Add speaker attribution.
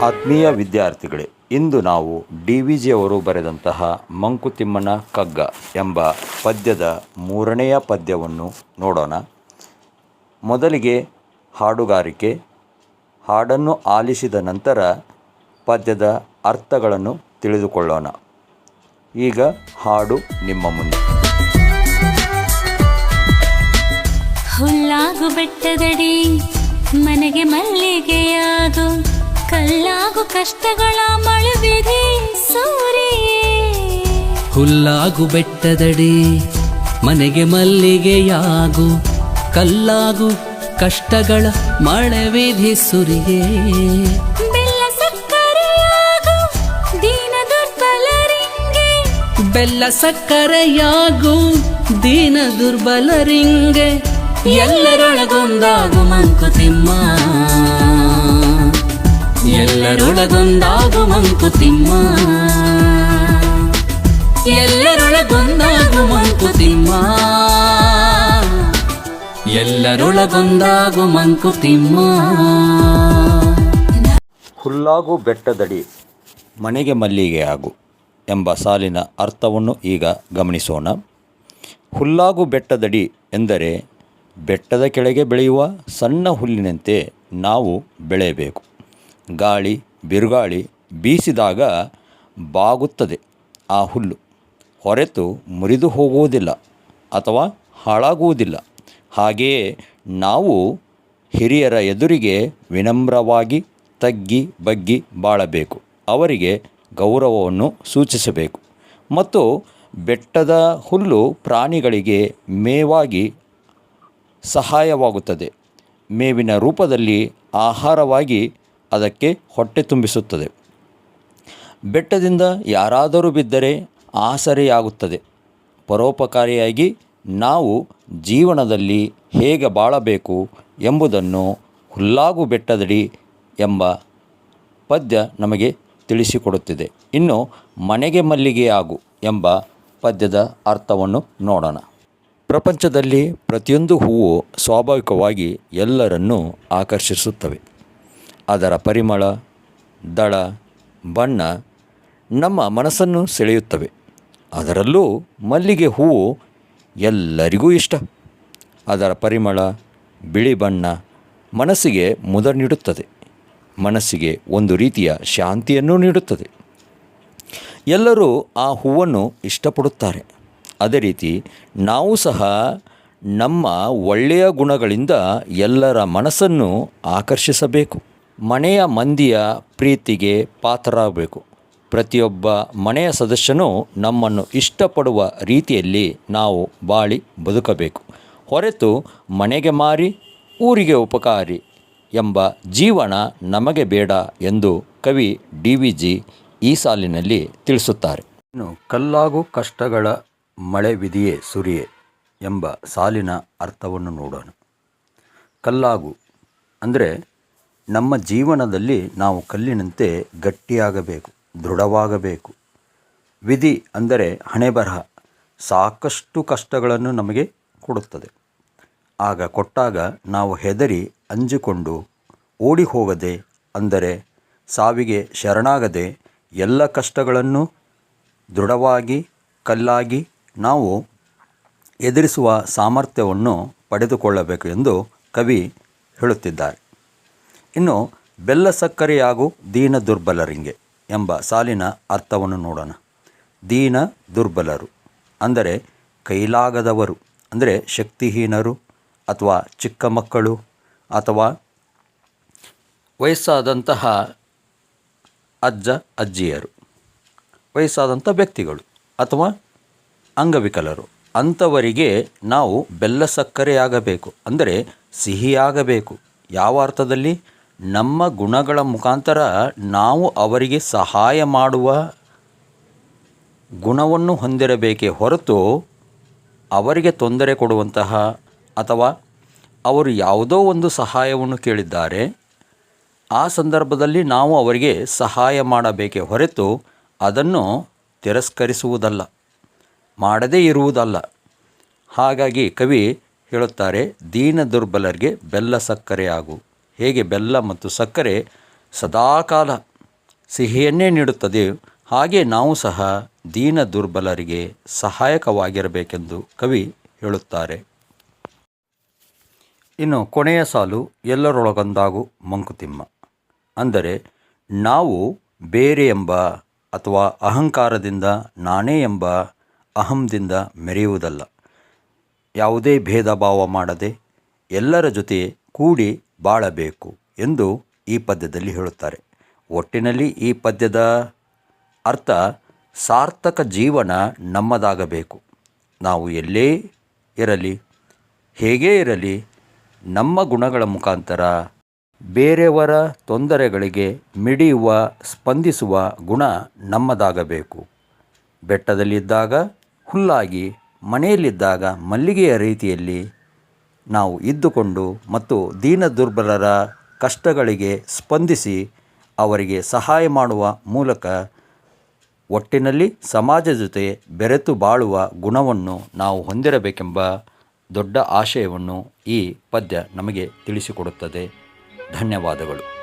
Speaker 1: ಆತ್ಮೀಯ ವಿದ್ಯಾರ್ಥಿಗಳೇ, ಇಂದು ನಾವು DVG ಅವರು ಬರೆದಂತಹ ಮಂಕುತಿಮ್ಮನ ಕಗ್ಗ ಎಂಬ ಪದ್ಯದ 3ನೆಯ ಪದ್ಯವನ್ನು ನೋಡೋಣ. ಮೊದಲಿಗೆ ಹಾಡುಗಾರಿಕೆ. ಹಾಡನ್ನು ಆಲಿಸಿದ ನಂತರ ಪದ್ಯದ ಅರ್ಥಗಳನ್ನು ತಿಳಿದುಕೊಳ್ಳೋಣ. ಈಗ ಹಾಡು ನಿಮ್ಮ ಮುಂದೆ.
Speaker 2: ಹುಲ್ಲಾಗು ಬೆಟ್ಟದಡಿ ಮನೆಗೆ ಮಲ್ಲಿಗೆಯಾಗು, ಕಲ್ಲಾಗು ಕಷ್ಟಗಳ ಮಳುವಿರಿ ಸೂರಿಯೇ.
Speaker 3: ಹುಲ್ಲಾಗು ಬೆಟ್ಟದಡಿ ಮನೆಗೆ ಮಲ್ಲಿಗೆಯಾಗು, ಕಲ್ಲಾಗು ಕಷ್ಟಗಳ ಮಳೆವಿಧಿ ಸುರಿಯೇ.
Speaker 2: ಬೆಲ್ಲ ಸಕ್ಕರೆಯಾಗು ದೀನ ದುರ್ಬಲರಿಂಗೆ,
Speaker 3: ಬೆಲ್ಲ ಸಕ್ಕರೆಯಾಗು ದೀನ ದುರ್ಬಲರಿಂಗೆ. ಎಲ್ಲರೊಳಗೊಂದಾಗು ಮಂಕುತಿಮ್ಮ, ಎಲ್ಲರೊಳಗೊಂದಾಗು ಮಂಕುತಿಮ್ಮ, ಎಲ್ಲರೊಳಗೊಂದಾಗು ಮಂಕುತಿಮ್ಮ, ಎಲ್ಲರೊಳಗೊಂದಾಗು ಮಂಕುತಿಮ್ಮ.
Speaker 1: ಹುಲ್ಲಾಗು ಬೆಟ್ಟದಡಿ ಮನೆಗೆ ಮಲ್ಲಿಗೆಯಾಗು ಎಂಬ ಸಾಲಿನ ಅರ್ಥವನ್ನು ಈಗ ಗಮನಿಸೋಣ. ಹುಲ್ಲಾಗು ಬೆಟ್ಟದಡಿ ಎಂದರೆ ಬೆಟ್ಟದ ಕೆಳಗೆ ಬೆಳೆಯುವ ಸಣ್ಣ ಹುಲ್ಲಿನಂತೆ ನಾವು ಬೆಳೆಯಬೇಕು. ಗಾಳಿ ಬಿರುಗಾಳಿ ಬೀಸಿದಾಗ ಬಾಗುತ್ತದೆ ಆ ಹುಲ್ಲು, ಹೊರತು ಮುರಿದು ಹೋಗುವುದಿಲ್ಲ ಅಥವಾ ಹಾಳಾಗುವುದಿಲ್ಲ. ಹಾಗೆಯೇ ನಾವು ಹಿರಿಯರ ಎದುರಿಗೆ ವಿನಮ್ರವಾಗಿ ತಗ್ಗಿ ಬಗ್ಗಿ ಬಾಳಬೇಕು. ಅವರಿಗೆ ಗೌರವವನ್ನು ಸೂಚಿಸಬೇಕು. ಮತ್ತು ಬೆಟ್ಟದ ಹುಲ್ಲು ಪ್ರಾಣಿಗಳಿಗೆ ಮೇವಾಗಿ ಸಹಾಯವಾಗುತ್ತದೆ. ಮೇವಿನ ರೂಪದಲ್ಲಿ ಆಹಾರವಾಗಿ ಅದಕ್ಕೆ ಹೊಟ್ಟೆ ತುಂಬಿಸುತ್ತದೆ. ಬೆಟ್ಟದಿಂದ ಯಾರಾದರೂ ಬಿದ್ದರೆ ಆಸರೆಯಾಗುತ್ತದೆ. ಪರೋಪಕಾರಿಯಾಗಿ ನಾವು ಜೀವನದಲ್ಲಿ ಹೇಗೆ ಬಾಳಬೇಕು ಎಂಬುದನ್ನು ಹುಲ್ಲಾಗು ಬೆಟ್ಟದಡಿ ಎಂಬ ಪದ್ಯ ನಮಗೆ ತಿಳಿಸಿಕೊಡುತ್ತಿದೆ. ಇನ್ನು ಮನೆಗೆ ಮಲ್ಲಿಗೆಯಾಗು ಎಂಬ ಪದ್ಯದ ಅರ್ಥವನ್ನು ನೋಡೋಣ. ಪ್ರಪಂಚದಲ್ಲಿ ಪ್ರತಿಯೊಂದು ಹೂವು ಸ್ವಾಭಾವಿಕವಾಗಿ ಎಲ್ಲರನ್ನೂ ಆಕರ್ಷಿಸುತ್ತವೆ. ಅದರ ಪರಿಮಳ, ದಳ, ಬಣ್ಣ ನಮ್ಮ ಮನಸ್ಸನ್ನು ಸೆಳೆಯುತ್ತವೆ. ಅದರಲ್ಲೂ ಮಲ್ಲಿಗೆ ಹೂವು ಎಲ್ಲರಿಗೂ ಇಷ್ಟ. ಅದರ ಪರಿಮಳ, ಬಿಳಿ ಬಣ್ಣ ಮನಸ್ಸಿಗೆ ಮುದ ನೀಡುತ್ತದೆ. ಮನಸ್ಸಿಗೆ ಒಂದು ರೀತಿಯ ಶಾಂತಿಯನ್ನು ನೀಡುತ್ತದೆ. ಎಲ್ಲರೂ ಆ ಹೂವನ್ನು ಇಷ್ಟಪಡುತ್ತಾರೆ. ಅದೇ ರೀತಿ ನಾವು ಸಹ ನಮ್ಮ ಒಳ್ಳೆಯ ಗುಣಗಳಿಂದ ಎಲ್ಲರ ಮನಸ್ಸನ್ನು ಆಕರ್ಷಿಸಬೇಕು. ಮನೆಯ ಮಂದಿಯ ಪ್ರೀತಿಗೆ ಪಾತ್ರರಾಗಬೇಕು. ಪ್ರತಿಯೊಬ್ಬ ಮನೆಯ ಸದಸ್ಯನೂ ನಮ್ಮನ್ನು ಇಷ್ಟಪಡುವ ರೀತಿಯಲ್ಲಿ ನಾವು ಬಾಳಿ ಬದುಕಬೇಕು. ಹೊರತು ಮನೆಗೆ ಮಾರಿ ಊರಿಗೆ ಉಪಕಾರಿ ಎಂಬ ಜೀವನ ನಮಗೆ ಬೇಡ ಎಂದು ಕವಿ DVG ಈ ಸಾಲಿನಲ್ಲಿ ತಿಳಿಸುತ್ತಾರೆ. ಇನ್ನು ಕಲ್ಲಾಗು ಕಷ್ಟಗಳ ಮಳೆ ವಿಧಿಯೇ ಸುರಿಯೇ ಎಂಬ ಸಾಲಿನ ಅರ್ಥವನ್ನು ನೋಡೋಣ. ಕಲ್ಲಾಗು ಅಂದರೆ ನಮ್ಮ ಜೀವನದಲ್ಲಿ ನಾವು ಕಲ್ಲಿನಂತೆ ಗಟ್ಟಿಯಾಗಬೇಕು, ದೃಢವಾಗಬೇಕು. ವಿಧಿ ಅಂದರೆ ಹಣೆಬರಹ ಸಾಕಷ್ಟು ಕಷ್ಟಗಳನ್ನು ನಮಗೆ ಕೊಡುತ್ತದೆ. ಆಗ ಕೊಟ್ಟಾಗ ನಾವು ಹೆದರಿ ಅಂಜಿಕೊಂಡು ಓಡಿ ಹೋಗದೆ, ಅಂದರೆ ಸಾವಿಗೆ ಶರಣಾಗದೆ ಎಲ್ಲ ಕಷ್ಟಗಳನ್ನು ದೃಢವಾಗಿ ಕಲ್ಲಾಗಿ ನಾವು ಎದುರಿಸುವ ಸಾಮರ್ಥ್ಯವನ್ನು ಪಡೆದುಕೊಳ್ಳಬೇಕು ಎಂದು ಕವಿ ಹೇಳುತ್ತಿದ್ದಾರೆ. ಇನ್ನು ಬೆಲ್ಲ ಸಕ್ಕರೆಯಾಗು ದೀನ ದುರ್ಬಲರಿಂಗೆ ಎಂಬ ಸಾಲಿನ ಅರ್ಥವನ್ನು ನೋಡೋಣ. ದೀನ ದುರ್ಬಲರು ಅಂದರೆ ಕೈಲಾಗದವರು, ಅಂದರೆ ಶಕ್ತಿಹೀನರು ಅಥವಾ ಚಿಕ್ಕ ಮಕ್ಕಳು ಅಥವಾ ವಯಸ್ಸಾದಂತಹ ಅಜ್ಜ ಅಜ್ಜಿಯರು, ವಯಸ್ಸಾದಂಥ ವ್ಯಕ್ತಿಗಳು ಅಥವಾ ಅಂಗವಿಕಲರು. ಅಂಥವರಿಗೆ ನಾವು ಬೆಲ್ಲ ಸಕ್ಕರೆಯಾಗಬೇಕು, ಅಂದರೆ ಸಿಹಿಯಾಗಬೇಕು. ಯಾವ ಅರ್ಥದಲ್ಲಿ? ನಮ್ಮ ಗುಣಗಳ ಮುಖಾಂತರ ನಾವು ಅವರಿಗೆ ಸಹಾಯ ಮಾಡುವ ಗುಣವನ್ನು ಹೊಂದಿರಬೇಕೇ ಹೊರತು ಅವರಿಗೆ ತೊಂದರೆ ಕೊಡುವಂತಹ ಅಥವಾ ಅವರು ಯಾವುದೋ ಒಂದು ಸಹಾಯವನ್ನು ಕೇಳಿದ್ದಾರೆ ಆ ಸಂದರ್ಭದಲ್ಲಿ ನಾವು ಅವರಿಗೆ ಸಹಾಯ ಮಾಡಬೇಕೇ ಹೊರತು ಅದನ್ನು ತಿರಸ್ಕರಿಸುವುದಲ್ಲ, ಮಾಡದೇ ಇರುವುದಲ್ಲ. ಹಾಗಾಗಿ ಕವಿ ಹೇಳುತ್ತಾರೆ, ದೀನ ದುರ್ಬಲರಿಗೆ ಬೆಲ್ಲ ಸಕ್ಕರೆಯಾಗು. ಹೇಗೆ ಬೆಲ್ಲ ಮತ್ತು ಸಕ್ಕರೆ ಸದಾಕಾಲ ಸಿಹಿಯನ್ನೇ ನೀಡುತ್ತದೆ. ಹಾಗೆ ನಾವು ಸಹ ದೀನ ದುರ್ಬಲರಿಗೆ ಸಹಾಯಕವಾಗಿರಬೇಕೆಂದು ಕವಿ ಹೇಳುತ್ತಾರೆ. ಇನ್ನು ಕೊನೆಯ ಸಾಲು, ಎಲ್ಲರೊಳಗೊಂದಾಗು ಮಂಕುತಿಮ್ಮ. ಅಂದರೆ ನಾವು ಬೇರೆ ಎಂಬ ಅಥವಾ ಅಹಂಕಾರದಿಂದ, ನಾನೇ ಎಂಬ ಅಹಂದಿಂದ ಮೆರೆಯುವುದಲ್ಲ. ಯಾವುದೇ ಭೇದ ಭಾವ ಮಾಡದೆ ಎಲ್ಲರ ಜೊತೆ ಕೂಡಿ ಬಾಳಬೇಕು ಎಂದು ಈ ಪದ್ಯದಲ್ಲಿ ಹೇಳುತ್ತಾರೆ. ಒಟ್ಟಿನಲ್ಲಿ ಈ ಪದ್ಯದ ಅರ್ಥ, ಸಾರ್ಥಕ ಜೀವನ ನಮ್ಮದಾಗಬೇಕು. ನಾವು ಎಲ್ಲೇ ಇರಲಿ, ಹೇಗೇ ಇರಲಿ, ನಮ್ಮ ಗುಣಗಳ ಮುಖಾಂತರ ಬೇರೆಯವರ ತೊಂದರೆಗಳಿಗೆ ಮಿಡಿಯುವ, ಸ್ಪಂದಿಸುವ ಗುಣ ನಮ್ಮದಾಗಬೇಕು. ಬೆಟ್ಟದಲ್ಲಿದ್ದಾಗ ಹುಲ್ಲಾಗಿ, ಮನೆಯಲ್ಲಿದ್ದಾಗ ಮಲ್ಲಿಗೆಯ ರೀತಿಯಲ್ಲಿ ನಾವು ಇದ್ದುಕೊಂಡು ಮತ್ತು ದೀನ ದುರ್ಬಲರ ಕಷ್ಟಗಳಿಗೆ ಸ್ಪಂದಿಸಿ ಅವರಿಗೆ ಸಹಾಯ ಮಾಡುವ ಮೂಲಕ ಒಟ್ಟಿನಲ್ಲಿ ಸಮಾಜದ ಜೊತೆ ಬೆರೆತು ಬಾಳುವ ಗುಣವನ್ನು ನಾವು ಹೊಂದಿರಬೇಕೆಂಬ ದೊಡ್ಡ ಆಶಯವನ್ನು ಈ ಪದ್ಯ ನಮಗೆ ತಿಳಿಸಿಕೊಡುತ್ತದೆ. ಧನ್ಯವಾದಗಳು.